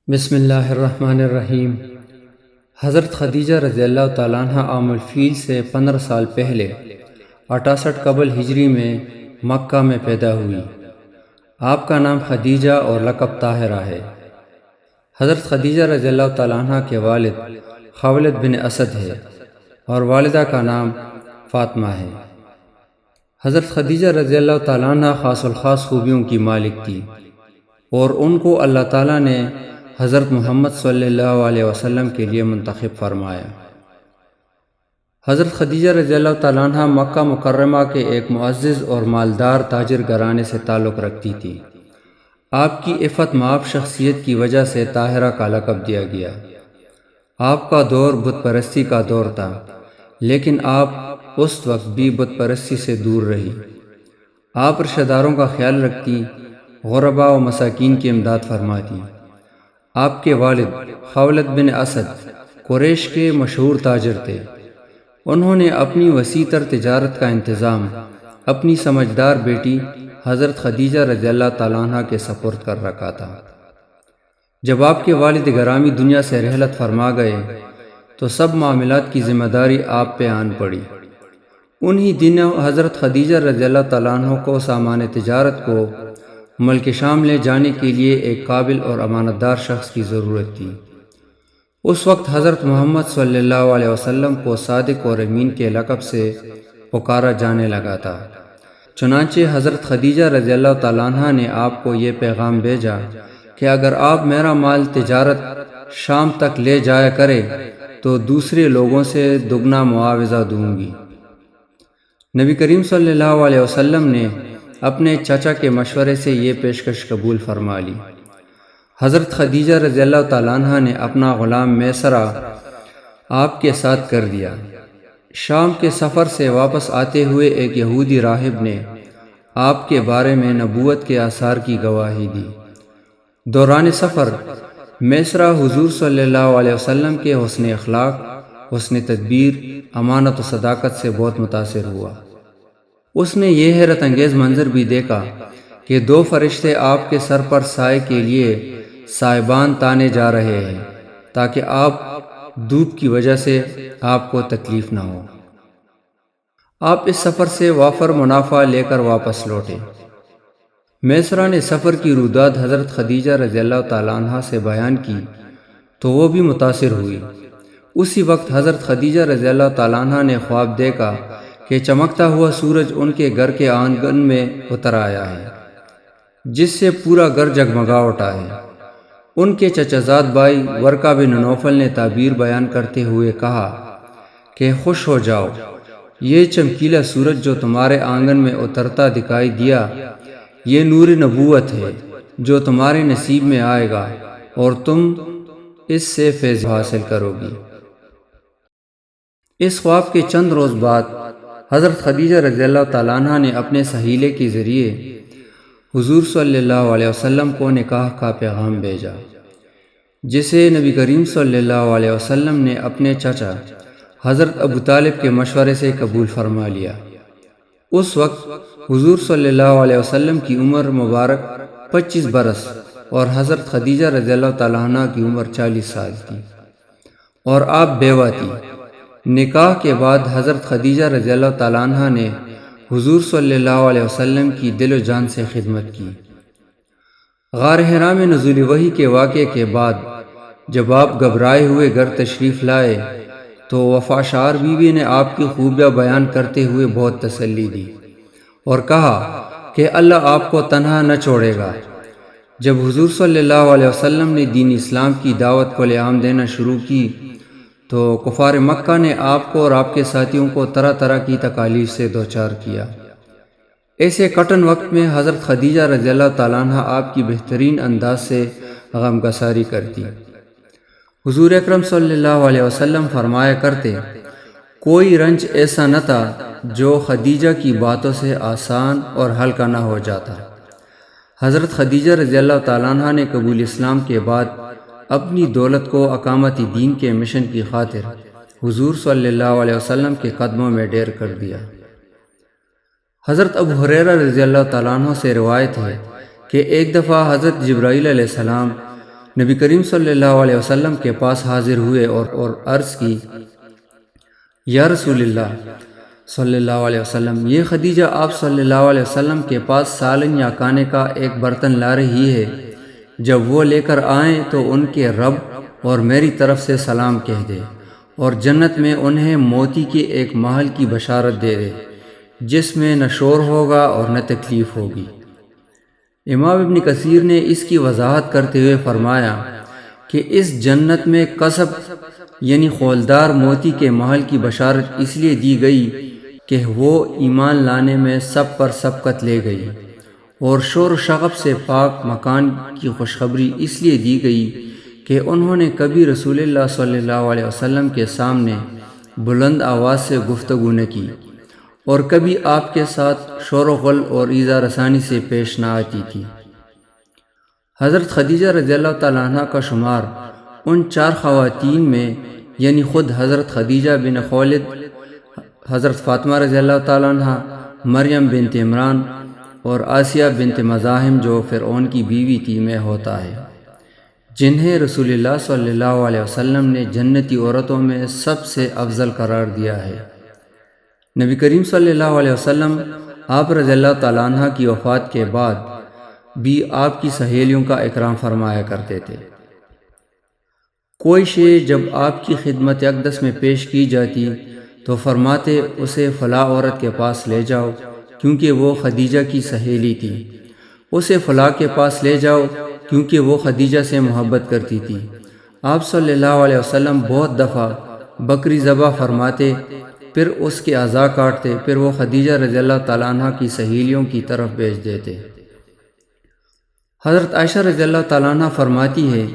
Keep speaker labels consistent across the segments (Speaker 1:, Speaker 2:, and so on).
Speaker 1: بسم اللہ الرحمن الرحیم۔ حضرت خدیجہ رضی اللہ تعالیٰ عنہ عام الفیل سے 15 سال پہلے 68 قبل ہجری میں مکہ میں پیدا ہوئی۔ آپ کا نام خدیجہ اور لقب طاہرہ ہے۔ حضرت خدیجہ رضی اللہ تعالیٰ عنہ کے والد خولد بن اسد ہے اور والدہ کا نام فاطمہ ہے۔ حضرت خدیجہ رضی اللہ تعالیٰ عنہ خاص الخاص خوبیوں کی مالک تھی اور ان کو اللہ تعالیٰ نے حضرت محمد صلی اللہ علیہ وسلم کے لیے منتخب فرمایا۔ حضرت خدیجہ رضی اللہ تعالیٰ عنہ مکہ مکرمہ کے ایک معزز اور مالدار تاجر گھرانے سے تعلق رکھتی تھی۔ آپ کی عفت مآب شخصیت کی وجہ سے طاہرہ کا لقب دیا گیا۔ آپ کا دور بت پرستی کا دور تھا، لیکن آپ اس وقت بھی بت پرستی سے دور رہی۔ آپ رشتہ داروں کا خیال رکھتی، غرباء و مساکین کی امداد فرماتی۔ آپ کے والد خولد بن اسد قریش کے مشہور تاجر تھے۔ انہوں نے اپنی وسیع تر تجارت کا انتظام اپنی سمجھدار بیٹی حضرت خدیجہ رضی اللہ تعالیٰ عنہ کے سپرد کر رکھا تھا۔ جب آپ کے والد گرامی دنیا سے رحلت فرما گئے تو سب معاملات کی ذمہ داری آپ پہ آن پڑی۔ انہی دنوں حضرت خدیجہ رضی اللہ تعالیٰ عنہ کو سامان تجارت کو ملک شام لے جانے کے لیے ایک قابل اور امانت دار شخص کی ضرورت تھی۔ اس وقت حضرت محمد صلی اللہ علیہ وسلم کو صادق اور امین کے لقب سے پکارا جانے لگا تھا۔ چنانچہ حضرت خدیجہ رضی اللہ تعالیٰ عنہ نے آپ کو یہ پیغام بھیجا کہ اگر آپ میرا مال تجارت شام تک لے جایا کرے تو دوسرے لوگوں سے دگنا معاوضہ دوں گی۔ نبی کریم صلی اللہ علیہ وسلم نے اپنے چچا کے مشورے سے یہ پیشکش قبول فرما لی۔ حضرت خدیجہ رضی اللہ تعالیٰ عنہ نے اپنا غلام میسرہ آپ کے ساتھ کر دیا۔ شام کے سفر سے واپس آتے ہوئے ایک یہودی راہب نے آپ کے بارے میں نبوت کے آثار کی گواہی دی۔ دوران سفر میسرہ حضور صلی اللہ علیہ وسلم کے حسن اخلاق، حسن تدبیر، امانت و صداقت سے بہت متاثر ہوا۔ اس نے یہ حیرت انگیز منظر بھی دیکھا کہ دو فرشتے آپ کے سر پر سائے کے لیے سائبان تانے جا رہے ہیں تاکہ آپ دھوپ کی وجہ سے آپ کو تکلیف نہ ہو۔ آپ اس سفر سے وافر منافع لے کر واپس لوٹے۔ میسرہ نے سفر کی روداد حضرت خدیجہ رضی اللہ تعالیٰ عنہ سے بیان کی تو وہ بھی متاثر ہوئی۔ اسی وقت حضرت خدیجہ رضی اللہ تعالیٰ عنہ نے خواب دیکھا کہ چمکتا ہوا سورج ان کے گھر کے آنگن میں اتر آیا ہے، جس سے پورا گھر جگمگا اٹھا ہے۔ ان کے چچا زاد بھائی ورقہ بن نوفل نے تعبیر بیان کرتے ہوئے کہا کہ خوش ہو جاؤ، یہ چمکیلا سورج جو تمہارے آنگن میں اترتا دکھائی دیا، یہ نور نبوت ہے جو تمہارے نصیب میں آئے گا اور تم اس سے فیض حاصل کرو گی۔ اس خواب کے چند روز بعد حضرت خدیجہ رضی اللہ تعالیٰ عنہ نے اپنے سہیلے کے ذریعے حضور صلی اللہ علیہ وسلم کو نکاح کا پیغام بھیجا، جسے نبی کریم صلی اللہ علیہ وسلم نے اپنے چچا حضرت ابو طالب کے مشورے سے قبول فرما لیا۔ اس وقت حضور صلی اللہ علیہ وسلم کی عمر مبارک 25 برس اور حضرت خدیجہ رضی اللہ تعالیٰ عنہ کی عمر 40 سال تھی اور آپ بیوہ تھی۔ نکاح کے بعد حضرت خدیجہ رضی اللہ تعالیٰ عنہ نے حضور صلی اللہ علیہ وسلم کی دل و جان سے خدمت کی۔ غار حرا میں نزول وحی کے واقعے کے بعد جب آپ گھبرائے ہوئے گھر تشریف لائے تو وفاشار بیوی نے آپ کی خوبیاں بیان کرتے ہوئے بہت تسلی دی اور کہا کہ اللہ آپ کو تنہا نہ چھوڑے گا۔ جب حضور صلی اللہ علیہ وسلم نے دین اسلام کی دعوت کو عام دینا شروع کی تو کفار مکہ نے آپ کو اور آپ کے ساتھیوں کو طرح طرح کی تکالیف سے دوچار کیا۔ ایسے کٹن وقت میں حضرت خدیجہ رضی اللہ تعالیٰ عنہ آپ کی بہترین انداز سے غمگساری کرتی۔ حضور اکرم صلی اللہ علیہ وسلم فرمایا کرتے، کوئی رنج ایسا نہ تھا جو خدیجہ کی باتوں سے آسان اور ہلکا نہ ہو جاتا۔ حضرت خدیجہ رضی اللہ تعالیٰ عنہ نے قبول اسلام کے بعد اپنی دولت کو اقامت دین کے مشن کی خاطر حضور صلی اللہ علیہ وسلم کے قدموں میں ڈیر کر دیا۔ حضرت ابو ہریرہ رضی اللہ تعالیٰ عنہ سے روایت ہے کہ ایک دفعہ حضرت جبرائیل علیہ السلام نبی کریم صلی اللہ علیہ وسلم کے پاس حاضر ہوئے اور عرض کی، یا رسول اللہ صلی اللہ علیہ وسلم، یہ خدیجہ آپ صلی اللہ علیہ وسلم کے پاس سالن یا کھانے کا ایک برتن لا رہی ہے، جب وہ لے کر آئیں تو ان کے رب اور میری طرف سے سلام کہہ دے، اور جنت میں انہیں موتی کے ایک محل کی بشارت دے دے جس میں نہ شور ہوگا اور نہ تکلیف ہوگی۔ امام ابن کثیر نے اس کی وضاحت کرتے ہوئے فرمایا کہ اس جنت میں قصب یعنی خولدار موتی کے محل کی بشارت اس لیے دی گئی کہ وہ ایمان لانے میں سب پر سبقت لے گئی، اور شور و شغب سے پاک مکان کی خوشخبری اس لیے دی گئی کہ انہوں نے کبھی رسول اللہ صلی اللہ علیہ وسلم کے سامنے بلند آواز سے گفتگو نہ کی، اور کبھی آپ کے ساتھ شور و غل اور ایذا رسانی سے پیش نہ آتی تھی۔ حضرت خدیجہ رضی اللہ تعالیٰ عنہ کا شمار ان 4 خواتین میں یعنی خود حضرت خدیجہ بن خولد، حضرت فاطمہ رضی اللہ تعالیٰ عنہ، مریم بنت عمران اور آسیہ بنت مزاحم جو فرعون کی بیوی تھی میں ہوتا ہے، جنہیں رسول اللہ صلی اللہ علیہ وسلم نے جنتی عورتوں میں سب سے افضل قرار دیا ہے۔ نبی کریم صلی اللہ علیہ وسلم آپ رضی اللہ تعالیٰ عنہ کی وفات کے بعد بھی آپ کی سہیلیوں کا اکرام فرمایا کرتے تھے۔ کوئی شے جب آپ کی خدمت اقدس میں پیش کی جاتی تو فرماتے اسے فلاں عورت کے پاس لے جاؤ کیونکہ وہ خدیجہ کی سہیلی تھی، اسے فلاں کے پاس لے جاؤ کیونکہ وہ خدیجہ سے محبت کرتی تھی۔ آپ صلی اللہ علیہ وسلم بہت دفعہ بکری ذبح فرماتے، پھر اس کے اعضاء کاٹتے، پھر وہ خدیجہ رضی اللہ تعالیٰ عنہ کی سہیلیوں کی طرف بھیج دیتے۔ حضرت عائشہ رضی اللہ تعالیٰ عنہ فرماتی ہے،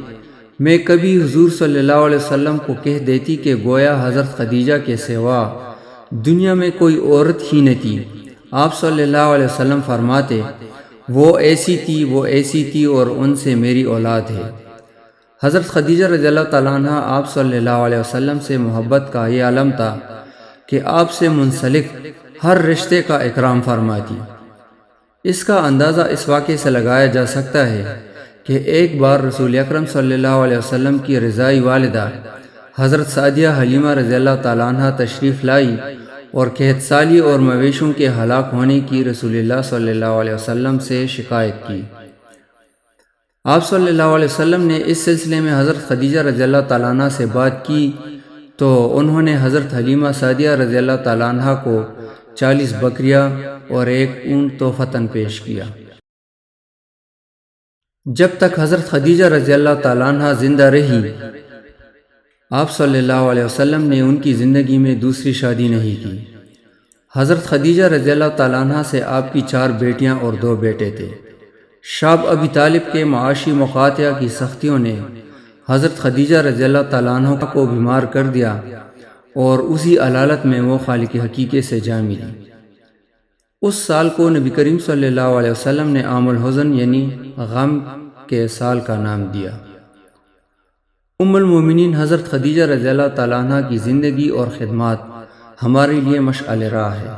Speaker 1: میں کبھی حضور صلی اللہ علیہ وسلم کو کہہ دیتی کہ گویا حضرت خدیجہ کے سوا دنیا میں کوئی عورت ہی نہ تھی۔ آپ صلی اللہ علیہ وسلم فرماتے، وہ ایسی تھی، وہ ایسی تھی، اور ان سے میری اولاد ہے۔ حضرت خدیجہ رضی اللہ تعالیٰ عنہ آپ صلی اللہ علیہ وسلم سے محبت کا یہ علم تھا کہ آپ سے منسلک ہر رشتے کا اکرام فرماتی۔ اس کا اندازہ اس واقعے سے لگایا جا سکتا ہے کہ ایک بار رسول اکرم صلی اللہ علیہ وسلم کی رضائی والدہ حضرت سعدیہ حلیمہ رضی اللہ تعالیٰ عنہ تشریف لائی اور قحط سالی اور مویشوں کے ہلاک ہونے کی رسول اللہ صلی اللہ علیہ وسلم سے شکایت کی۔ آپ صلی اللہ علیہ وسلم نے اس سلسلے میں حضرت خدیجہ رضی اللہ تعالیٰ عنہ سے بات کی تو انہوں نے حضرت حلیمہ سعدیہ رضی اللہ تعالیٰ عنہ کو 40 بکریاں اور 1 اونٹ تحفتاً پیش کیا۔ جب تک حضرت خدیجہ رضی اللہ تعالیٰ عنہ زندہ رہی، آپ صلی اللہ علیہ وسلم نے ان کی زندگی میں دوسری شادی نہیں کی۔ حضرت خدیجہ رضی اللہ تعالیٰ عنہ سے آپ کی 4 بیٹیاں اور 2 بیٹے تھے۔ شاب ابی طالب کے معاشی مقاطعہ کی سختیوں نے حضرت خدیجہ رضی اللہ تعالیٰ عنہ کو بیمار کر دیا اور اسی علالت میں وہ خالق حقیقی سے جا ملی۔ اس سال کو نبی کریم صلی اللہ علیہ وسلم نے عام الحزن یعنی غم کے سال کا نام دیا۔ ام المومنین حضرت خدیجہ رضی اللہ تعالیٰ عنہ کی زندگی اور خدمات ہمارے لیے مشعل راہ ہے،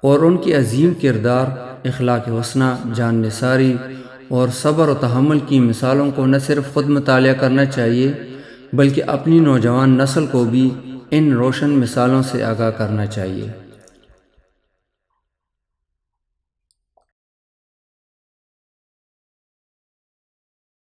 Speaker 1: اور ان کی عظیم کردار، اخلاق حسنہ، جان نثاری اور صبر و تحمل کی مثالوں کو نہ صرف خود مطالعہ کرنا چاہیے بلکہ اپنی نوجوان نسل کو بھی ان روشن مثالوں سے آگاہ کرنا چاہیے۔